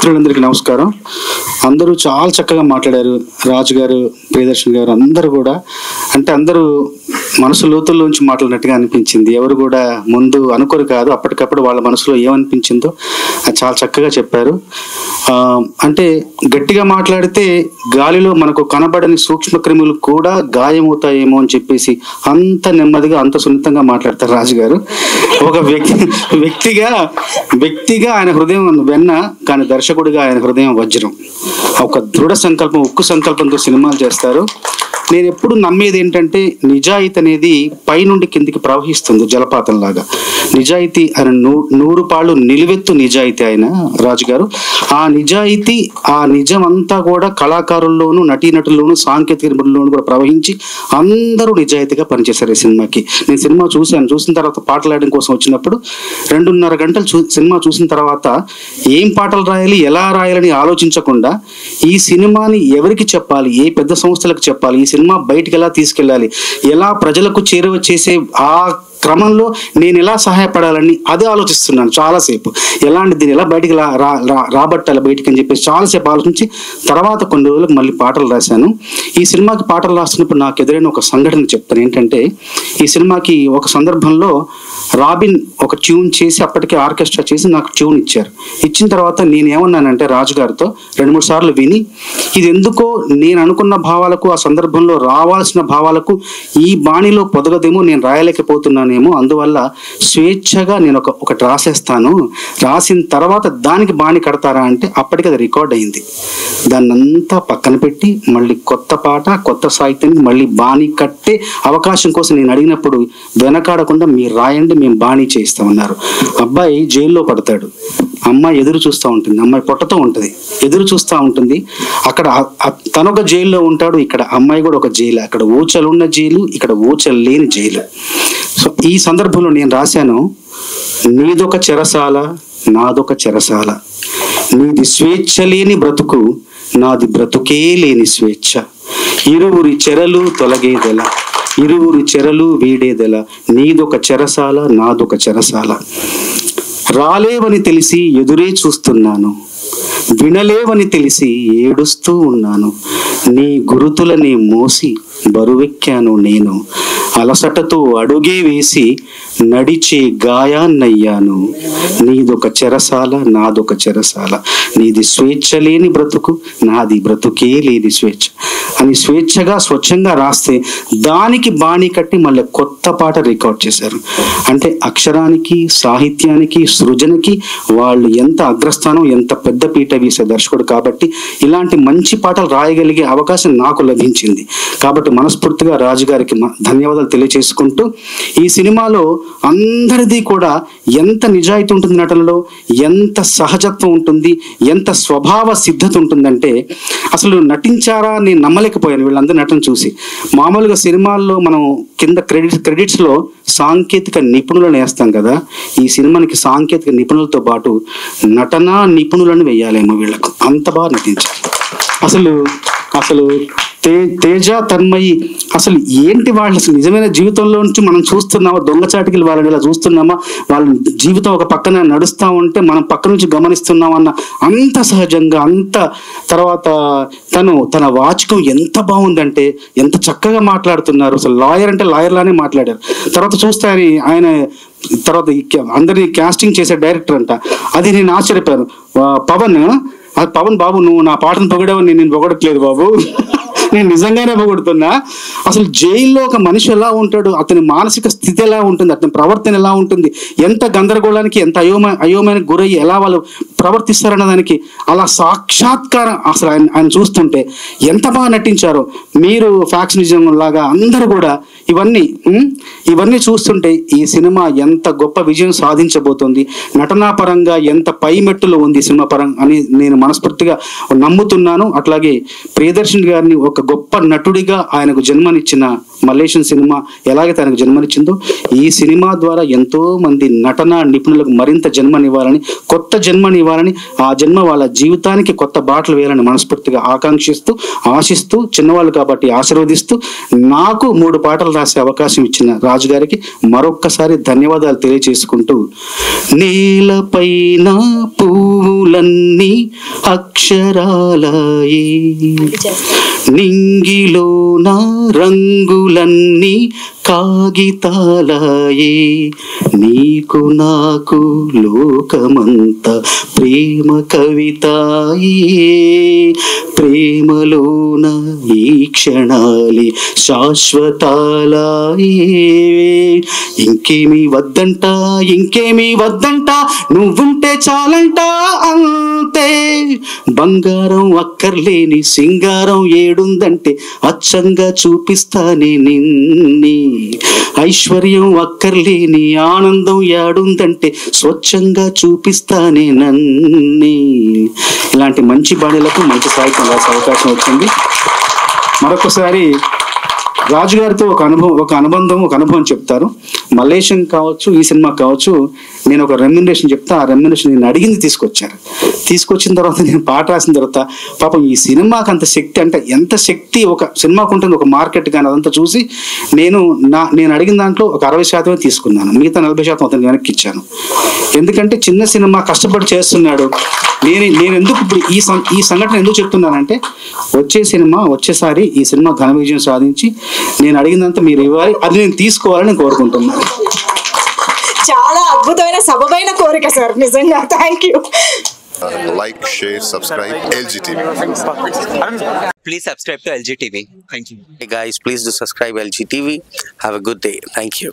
మిత్రులందరికీ నమస్కారం. అందరూ చాలా చక్కగా మాట్లాడారు. రాజు గారు, ప్రియదర్శన్ గారు అందరూ కూడా, అంటే అందరూ మనసు లోతుల్లోంచి మాట్లాడినట్టుగా అనిపించింది. ఎవరు కూడా ముందు అనుకోరు కాదు, అప్పటికప్పుడు వాళ్ళ మనసులో ఏమనిపించిందో అది చాలా చక్కగా చెప్పారు. అంటే గట్టిగా మాట్లాడితే గాలిలో మనకు కనబడని సూక్ష్మ క్రిములు కూడా గాయమవుతాయేమో అని చెప్పేసి అంత నెమ్మదిగా అంత సున్నితంగా మాట్లాడతారు రాజు గారు. ఒక వ్యక్తిగా ఆయన హృదయం వెన్న, కానీ దర్శకుడిగా ఆయన హృదయం వజ్రం. ఒక దృఢ సంకల్పం, ఉక్కు సంకల్పంతో సినిమాలు చేస్తారు. నేను ఎప్పుడు నమ్మేది ఏంటంటే, నిజాయితీ అనేది పైనుండి కిందికి ప్రవహిస్తుంది జలపాతం లాగా. నిజాయితీ ఆయన 100 పాళ్ళు నిలువెత్తు నిజాయితీ ఆయన రాజుగారు. ఆ నిజాయితీ, ఆ నిజం అంతా కూడా కళాకారుల్లోనూ, నటీనటుల్లోనూ, సాంకేతిక నిపుణుల్లోనూ కూడా ప్రవహించి అందరూ నిజాయితీగా పనిచేశారు ఈ సినిమాకి. నేను సినిమా చూసిన తర్వాత పాటలు రాయడం కోసం వచ్చినప్పుడు 2.5 గంటలు సినిమా చూసిన తర్వాత ఏం పాటలు రాయాలి, ఎలా రాయాలని ఆలోచించకుండా ఈ సినిమాని ఎవరికి చెప్పాలి, ఏ పెద్ద సంస్థలకు చెప్పాలి, ఈ సినిమా బయటికి ఎలా తీసుకెళ్ళాలి, ఎలా ప్రజలకు చేరువ చేసే ఆ క్రమంలో నేను ఎలా సహాయపడాలని అదే ఆలోచిస్తున్నాను చాలాసేపు. ఎలాంటి దీన్ని ఎలా బయటికి రాబట్టాలి బయటికి అని చెప్పేసి చాలాసేపు ఆలోచించి తర్వాత కొన్ని రోజులకు మళ్ళీ పాటలు రాశాను. ఈ సినిమాకి పాటలు రాస్తున్నప్పుడు నాకు ఎదురైన ఒక సంఘటన చెప్తాను. ఏంటంటే, ఈ సినిమాకి ఒక సందర్భంలో రాబిన్ ఒక ట్యూన్ చేసి, అప్పటికే ఆర్కెస్ట్రా చేసి నాకు ట్యూన్ ఇచ్చారు. ఇచ్చిన తర్వాత నేను ఏమన్నానంటే రాజుగారితో 2-3 సార్లు విని, ఇది ఎందుకో నేను అనుకున్న భావాలకు, ఆ సందర్భంలో రావాల్సిన భావాలకు ఈ బాణిలో పొదగదేమో, నేను రాయలేకపోతున్నానేమో, అందువల్ల స్వేచ్ఛగా నేను ఒకటి రాసేస్తాను, రాసిన తర్వాత దానికి బాణి కడతారా అంటే అప్పటికి అది రికార్డ్ అయింది. దాన్నంతా పక్కన పెట్టి మళ్ళీ కొత్త పాట, కొత్త సాహిత్యానికి మళ్ళీ బాణి కట్టే అవకాశం కోసం నేను అడిగినప్పుడు వెనకాడకుండా మీరు రాయండి, మేము బాణీ చేయిస్తామన్నారు. అబ్బాయి జైల్లో పడతాడు, అమ్మాయి ఎదురు చూస్తూ ఉంటుంది, అమ్మాయి పొట్టతో ఉంటుంది, ఎదురు చూస్తూ ఉంటుంది. అక్కడ తనొక జైల్లో ఉంటాడు, ఇక్కడ అమ్మాయి కూడా ఒక జైలు. అక్కడ ఊచలున్న జైలు, ఇక్కడ ఊచలు లేని జైలు. సో ఈ సందర్భంలో నేను రాశాను, నీదొక చెరసాల, నాదొక చెరసాల, నీది స్వేచ్ఛ లేని బ్రతుకు, నాది బ్రతుకే లేని స్వేచ్ఛ, ఇరువురి చెరలు తొలగేదెల, ఇరువురి చెరలు వీడేదెల, నీదొక చెరసాల, నాదొక చెరసాల, రాలేవని తెలిసి ఎదురే చూస్తున్నాను, వినలేవని తెలిసి ఏడుస్తూ ఉన్నాను, నీ గురుతులని మోసి బరువెక్కాను నేను, అలసటతో అడుగే వేసి నడిచే గాయాన్నయ్యాను, నీదొక చెరసాల, నాదొక చెరసాల, నీది స్వేచ్ఛ లేని బ్రతుకు, నాది బ్రతుకే లేని స్వేచ్ఛ అని స్వేచ్ఛగా స్వచ్ఛంగా రాస్తే దానికి బాణీ కట్టి మళ్ళీ కొత్త పాట రికార్డ్ చేశారు. అంటే అక్షరానికి, సాహిత్యానికి, సృజనకి వాళ్ళు ఎంత అగ్రస్థానం, ఎంత పెద్ద పీట వేసే దర్శకుడు. కాబట్టి ఇలాంటి మంచి పాటలు రాయగలిగే అవకాశం నాకు లభించింది. కాబట్టి మనస్ఫూర్తిగా రాజుగారికి ధన్యవాదాలు తెలియచేసుకుంటూ, ఈ సినిమాలో అందరిది కూడా ఎంత నిజాయితీ ఉంటుంది, నటనలో ఎంత సహజత్వం ఉంటుంది, ఎంత స్వభావ సిద్ధత ఉంటుందంటే అసలు నటించారా నేను నమ్మలేకపోయాను వీళ్ళందరూ నటన చూసి. మామూలుగా సినిమాల్లో మనం కింద క్రెడిట్స్లో సాంకేతిక నిపుణులను వేస్తాం కదా, ఈ సినిమానికి సాంకేతిక నిపుణులతో పాటు నటనా నిపుణులను వేయాలేమో వీళ్ళకు, అంత బాగా నటించారు. అసలు తేజ, తన్మయి అసలు ఏంటి వాళ్ళు, అసలు నిజమైన జీవితంలో నుంచి మనం చూస్తున్నామా, దొంగచాటికి వాళ్ళని ఇలా చూస్తున్నామా, వాళ్ళ జీవితం ఒక పక్కన నడుస్తూ ఉంటే మనం పక్క నుంచి గమనిస్తున్నామన్న అంత సహజంగా, అంత తర్వాత తన వాచకం ఎంత బాగుందంటే ఎంత చక్కగా మాట్లాడుతున్నారు. అసలు లాయర్ అంటే లాయర్ లానే మాట్లాడారు. తర్వాత చూస్తే ఆయన తర్వాత అందరినీ క్యాస్టింగ్ చేసే డైరెక్టర్ అంట, అది నేను ఆశ్చర్యపోయాను. పవన్ బాబు, నువ్వు నా పాటను పొగడవని నేను పొగడట్లేదు బాబు, నేను నిజంగానే పొగుడుతున్నా. అసలు జైల్లో ఒక మనిషి ఎలా ఉంటాడు, అతని మానసిక స్థితి ఎలా ఉంటుంది, అతని ప్రవర్తన ఎలా ఉంటుంది, ఎంత గందరగోళానికి, ఎంత అయోమయానికి గురయ్యి ఎలా వాళ్ళు ప్రవర్తిస్తారన్న దానికి అలా సాక్షాత్కారం. అసలు ఆయన చూస్తుంటే ఎంత బాగా నటించారో. మీరు ఫ్యాక్షనిజం లాగా అందరూ కూడా ఇవన్నీ చూస్తుంటే ఈ సినిమా ఎంత గొప్ప విజయం సాధించబోతోంది, నటనా పరంగా ఎంత పై మెట్టులో ఉంది సినిమా పరంగా అని నేను మనస్ఫూర్తిగా నమ్ముతున్నాను. అట్లాగే ప్రియదర్శన్ గారిని ఒక గొప్ప నటుడిగా ఆయనకు జన్మనిచ్చిన మల్లేశం సినిమా ఎలాగైతే ఆయనకు జన్మనిచ్చిందో, ఈ సినిమా ద్వారా ఎంతో మంది నటన నిపుణులకు మరింత జన్మనివ్వాలని, కొత్త జన్మనివ్వాలని, ఆ జన్మ వాళ్ళ జీవితానికి కొత్త బాటలు వేయాలని మనస్ఫూర్తిగా ఆశిస్తూ చిన్నవాళ్ళు కాబట్టి ఆశీర్వదిస్తూ నాకు 3 పాటలు రాసే అవకాశం ఇచ్చిన రాజు గారికి మరొక్కసారి ధన్యవాదాలు తెలియజేసుకుంటూ, నేలపైన పువ్వులన్నీ అక్షరాలయే, నింగిలోన రంగులన్నీ కాగితాలయే, నీకు నాకు లోకమంత ప్రేమ కవితాయే, ప్రేమలోన ఈ క్షణాలి శాశ్వతాలయే, ఇంకేమీ వద్దంట నువ్వుంటే చాలంట అంతే, బంగారం అక్కర్లేని సింగారం ఏడుందంటే అచ్చంగా చూపిస్తానే నిన్ని, ఐశ్వర్యం అక్కర్లేని ఆనందం ఏడుందంటే స్వచ్ఛంగా చూపిస్తానే నన్ని. ఇలాంటి మంచి బాణీలకు మంచి సాహిత్యం రాసే అవకాశం వచ్చింది. మరొకసారి రాజుగారితో ఒక అనుబంధం చెప్తారు. మల్లేశం కావచ్చు, ఈ సినిమా కావచ్చు, నేను ఒక రెమ్యునరేషన్ చెప్తా. ఆ రెమ్యునరేషన్ నేను అడిగింది తీసుకొచ్చిన తర్వాత నేను పాట రాసిన తర్వాత పాపం ఈ సినిమాకి అంత శక్తి, అంటే ఎంత శక్తి ఒక సినిమాకు ఉంటుంది, ఒక మార్కెట్ కానీ అదంతా చూసి నేను అడిగిన దాంట్లో ఒక 60% తీసుకున్నాను, మిగతా 40% అతను వెనక్కి ఇచ్చాను. ఎందుకంటే చిన్న సినిమా కష్టపడి చేస్తున్నాడు. నేను ఎందుకు ఇప్పుడు ఈ సంఘటన ఎందుకు చెప్తున్నానంటే, వచ్చేసారి ఈ సినిమా ఘన విజయం సాధించి నేను అడిగినంత మీరు ఇవ్వాలి, అది నేను తీసుకోవాలని కోరుకుంటున్నాను. చాలా అద్భుతమైన సబబైన కోరిక సార్, నిజంగా thank you. Like, share, subscribe LGTV. Please subscribe to LGTV. Thank you. Hey guys, please do subscribe LGTV. Have a good day. Thank you.